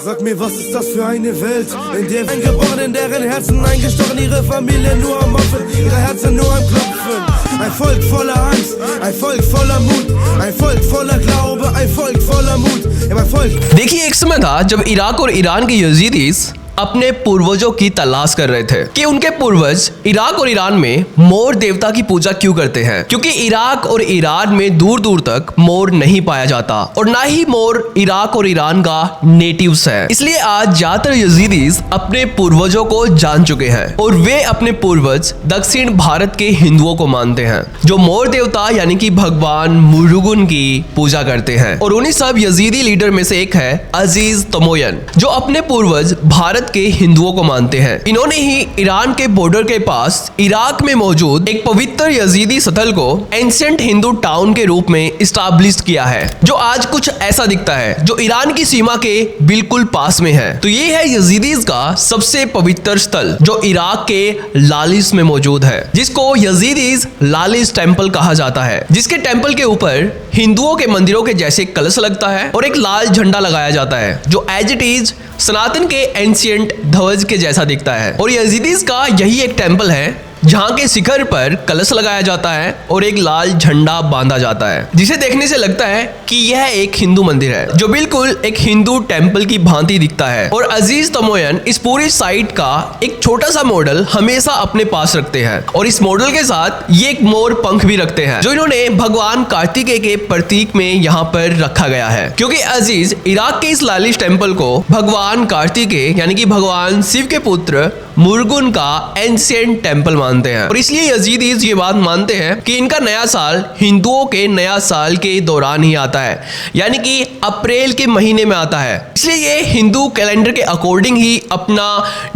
Sag mir, was ist das für eine Welt, in der eingeboren, in deren Herzen eingestochen, ihre Familie nur am Waffen, ihre Herzen nur am Klopfen. Ein Volk voller Angst, ein Volk voller Mut, ein Volk voller Glaube, ein Volk voller Mut. Ja, mein Volk. देखिए, एक समय था जब Iraq और Iran के यजीदीस अपने पूर्वजों की तलाश कर रहे थे कि उनके पूर्वज इराक और ईरान में मोर देवता की पूजा क्यों करते हैं, क्योंकि इराक और ईरान में दूर दूर तक मोर नहीं पाया जाता और ना ही मोर इराक और ईरान का नेटिव्स है। इसलिए आज ज्यादातर यजीदीस अपने पूर्वजों को जान चुके हैं और वे अपने पूर्वज दक्षिण भारत के हिंदुओं को मानते हैं जो मोर देवता यानी कि भगवान मुरुगन की पूजा करते हैं। और उन्हीं सब यजीदी लीडर में से एक है अजीज तमोयन, जो अपने पूर्वज भारत के हिंदुओं को मानते हैं। इन्होंने ही ईरान के बॉर्डर के पास इराक में मौजूद एक पवित्र यजीदी स्थल को एंशिएंट हिंदू टाउन के रूप में इस्टेब्लिश किया है, जो आज कुछ ऐसा दिखता है, जो ईरान की सीमा के बिल्कुल पास में है। तो ये है यजीदीज का सबसे पवित्र स्थल जो इराक के लालिस में मौजूद है, जिसको यजीदीज लालिस टेम्पल कहा जाता है, जिसके टेम्पल के ऊपर हिंदुओं के मंदिरों के जैसे कलश लगता है और एक लाल झंडा लगाया जाता है जो एज इट इज सनातन के एंशिएंट ध्वज के जैसा दिखता है। और यजीदीज का यही एक टेम्पल है जहाँ के शिखर पर कलश लगाया जाता है और एक लाल झंडा बांधा जाता है, जिसे देखने से लगता है कि यह एक हिंदू मंदिर है जो बिल्कुल एक हिंदू टेम्पल की भांति दिखता है। और अजीज तमोयन इस पूरी साइट का एक छोटा सा मॉडल हमेशा अपने पास रखते हैं और इस मॉडल के साथ ये एक मोर पंख भी रखते हैं जो इन्होंने भगवान कार्तिकेय के प्रतीक में यहाँ पर रखा गया है, क्योंकि अजीज इराक के इस लालिश टेम्पल को भगवान कार्तिकेय यानी कि भगवान शिव के पुत्र मुरुगन का एंशिएंट टेम्पल मानते हैं। और इसलिए यजीदीज ये बात मानते हैं कि इनका नया साल हिंदुओं के नया साल के दौरान ही आता है, यानी कि अप्रैल के महीने में आता है। इसलिए ये हिंदू कैलेंडर के अकॉर्डिंग ही अपना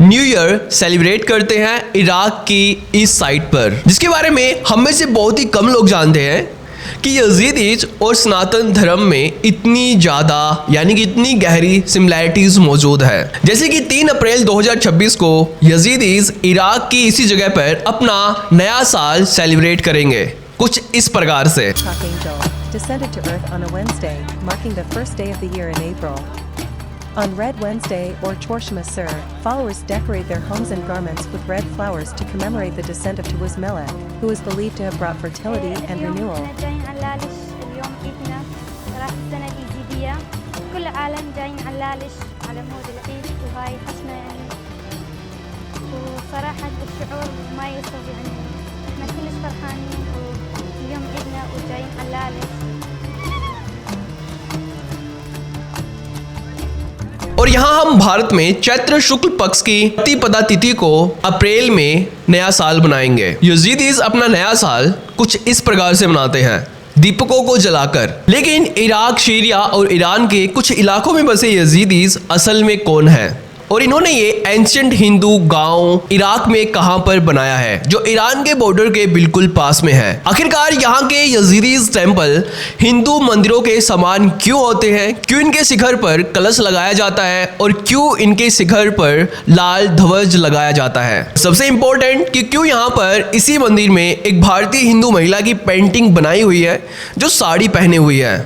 न्यू ईयर सेलिब्रेट करते हैं इराक की इस साइट पर, जिसके बारे में हम में से बहुत ही कम लोग जानते हैं कि यजीदीज और सनातन धर्म में इतनी ज्यादा यानी कि इतनी गहरी सिमिलैरिटीज मौजूद है। जैसे कि 3 अप्रैल 2026 को यजीदीज इराक की इसी जगह पर अपना नया साल सेलिब्रेट करेंगे कुछ इस प्रकार से। On Red Wednesday or Chorshmasur, followers decorate their homes and garments with red flowers to commemorate the descent of Tammuz Melech, who is believed to have brought fertility and renewal. और यहाँ हम भारत में चैत्र शुक्ल पक्ष की प्रतिपदा तिथि को अप्रैल में नया साल बनाएंगे। यजीदीज अपना नया साल कुछ इस प्रकार से मनाते हैं, दीपकों को जलाकर। लेकिन इराक, सीरिया और ईरान के कुछ इलाकों में बसे यजीदीज असल में कौन है और इन्होंने ये एंशिएंट हिंदू गांव इराक में कहां पर बनाया है जो ईरान के बॉर्डर के बिल्कुल पास में है। आखिरकार यहाँ के यजीदीज टेम्पल हिंदू मंदिरों के समान क्यों होते हैं, क्यों इनके शिखर पर कलश लगाया जाता है और क्यों इनके शिखर पर लाल ध्वज लगाया जाता है। सबसे इंपॉर्टेंट कि क्यों यहाँ पर इसी मंदिर में एक भारतीय हिंदू महिला की पेंटिंग बनाई हुई है जो साड़ी पहने हुई है,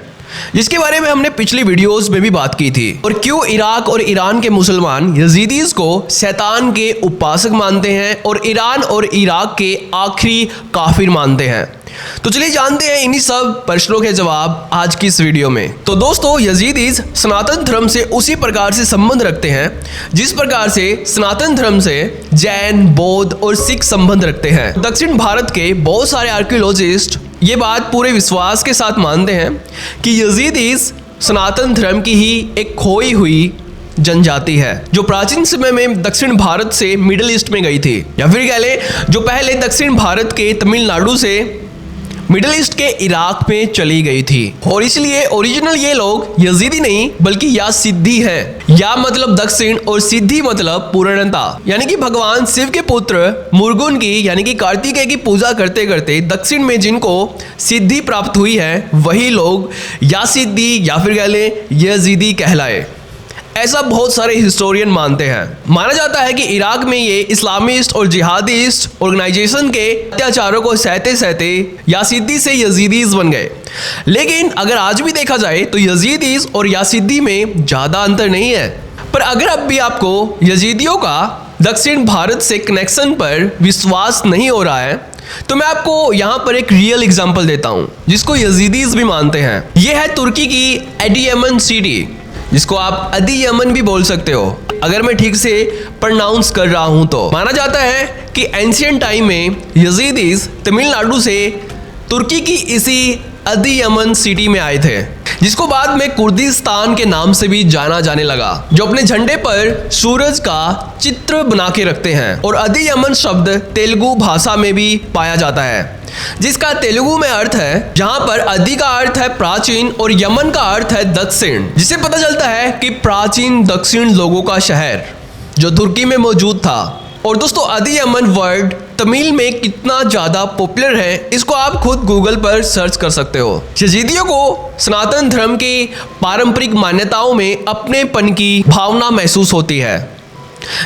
जिसके बारे में हमने पिछली वीडियोस में भी बात की थी। और क्यों इराक और ईरान के मुसलमान यजीदीज को शैतान के उपासक मानते हैं और ईरान और इराक के आखिरी काफिर मानते हैं। तो चलिए जानते हैं इन्हीं सब प्रश्नों के जवाब आज की इस वीडियो में। तो दोस्तों, यजीदीज सनातन धर्म से उसी प्रकार से संबंध रखते हैं जिस प्रकार से सनातन धर्म से जैन, बौद्ध और सिख संबंध रखते हैं। दक्षिण भारत के बहुत सारे आर्कियोलॉजिस्ट ये बात पूरे विश्वास के साथ मानते हैं कि यजीदीज सनातन धर्म की ही एक खोई हुई जनजाति है जो प्राचीन समय में दक्षिण भारत से मिडिल ईस्ट में गई थी, या फिर कह लें जो पहले दक्षिण भारत के तमिलनाडु से मिडिल ईस्ट के इराक में चली गई थी। और इसलिए ओरिजिनल ये लोग यजीदी नहीं बल्कि या सिद्धि है। या मतलब दक्षिण और सिद्धि मतलब पूर्णता, यानी कि भगवान शिव के पुत्र मुरुगन की यानी कि कार्तिकेय की पूजा करते करते दक्षिण में जिनको सिद्धि प्राप्त हुई है वही लोग या सिद्धि या फिर कह लें यजीदी कहलाए। ऐसा बहुत सारे हिस्टोरियन मानते हैं। माना जाता है कि इराक में ये इस्लामिस्ट और जिहादिस्ट ऑर्गेनाइजेशन के अत्याचारों को सहते सहते यासिदी से यजीदीज बन गए। लेकिन अगर आज भी देखा जाए तो यजीदीज और यासिदी में ज़्यादा अंतर नहीं है। पर अगर अब भी आपको यजीदियों का दक्षिण भारत से कनेक्शन पर विश्वास नहीं हो रहा है तो मैं आपको यहाँ पर एक रियल एग्जांपल देता हूँ जिसको यजीदीज भी मानते हैं। यह है तुर्की की एडियमन सिटी, जिसको आप अदियमन भी बोल सकते हो अगर मैं ठीक से प्रोनाउंस कर रहा हूं तो। माना जाता है कि एंशियंट टाइम में यजीदीज तमिलनाडु से तुर्की की इसी अदियमन सिटी में आए थे, जिसको बाद में कुर्दिस्तान के नाम से भी जाना जाने लगा, जो अपने झंडे पर सूरज का चित्र बना के रखते हैं। और अदियमन शब्द तेलुगु भाषा में भी पाया जाता है, जिसका तेलुगु में अर्थ है, जहां पर अदि का अर्थ है प्राचीन और यमन का अर्थ है दक्षिण, जिससे पता चलता है कि प्राचीन दक्षिण लोगों का शहर जो तुर्की में मौजूद था। और दोस्तों अदियमन वर्ड तमिल में कितना ज्यादा पॉपुलर है इसको आप खुद गूगल पर सर्च कर सकते हो। यजीदियों को सनातन धर्म की पारंपरिक मान्यताओं में अपनेपन की भावना महसूस होती है,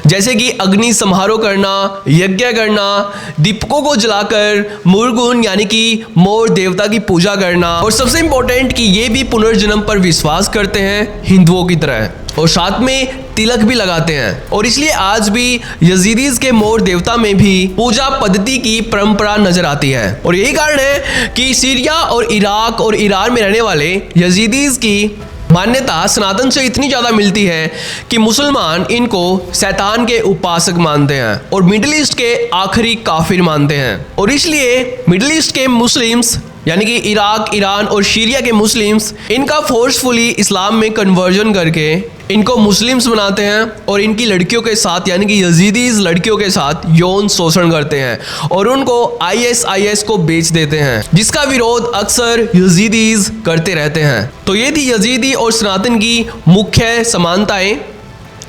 जैसे कि अग्नि समारोह करना, यज्ञ करना, दीपकों को जलाकर मुर्गुन यानी कि मोर देवता की पूजा करना, और सबसे इंपॉर्टेंट कि ये भी पुनर्जन्म पर विश्वास करते हैं हिंदुओं की तरह, और साथ में तिलक भी लगाते हैं। और इसलिए आज भी यजीदीज के मोर देवता में भी पूजा पद्धति की परंपरा नजर आती है। और यही कारण है कि सीरिया और इराक और ईरान में रहने वाले यजीदीज की मान्यता सनातन से इतनी ज्यादा मिलती है कि मुसलमान इनको शैतान के उपासक मानते हैं और मिडिल ईस्ट के आखिरी काफिर मानते हैं। और इसलिए मिडिल ईस्ट के मुस्लिम्स यानी कि इराक, ईरान और सीरिया के मुस्लिम्स इनका फोर्सफुली इस्लाम में कन्वर्जन करके इनको मुस्लिम्स बनाते हैं और इनकी लड़कियों के साथ यानी कि यजीदीज लड़कियों के साथ यौन शोषण करते हैं और उनको ISIS को बेच देते हैं, जिसका विरोध अक्सर यजीदीज करते रहते हैं। तो ये थी यजीदी और सनातन की मुख्य समानताएं,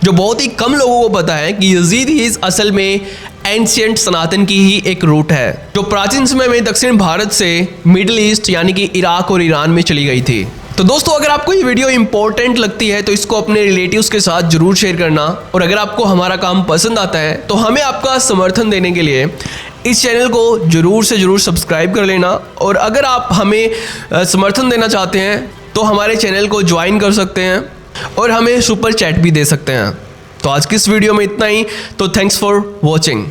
जो बहुत ही कम लोगों को पता है कि यजीदीज असल में एंशियंट सनातन की ही एक रूट है, जो प्राचीन समय में दक्षिण भारत से मिडिल ईस्ट यानी कि इराक और ईरान में चली गई थी। तो दोस्तों अगर आपको ये वीडियो इंपॉर्टेंट लगती है तो इसको अपने रिलेटिव्स के साथ जरूर शेयर करना, और अगर आपको हमारा काम पसंद आता है तो हमें आपका समर्थन देने के लिए इस चैनल को जरूर से जरूर सब्सक्राइब कर लेना। और अगर आप हमें समर्थन देना चाहते हैं तो हमारे चैनल को ज्वाइन कर सकते हैं और हमें सुपर चैट भी दे सकते हैं। तो आज की इस वीडियो में इतना ही, तो थैंक्स फॉर वॉचिंग।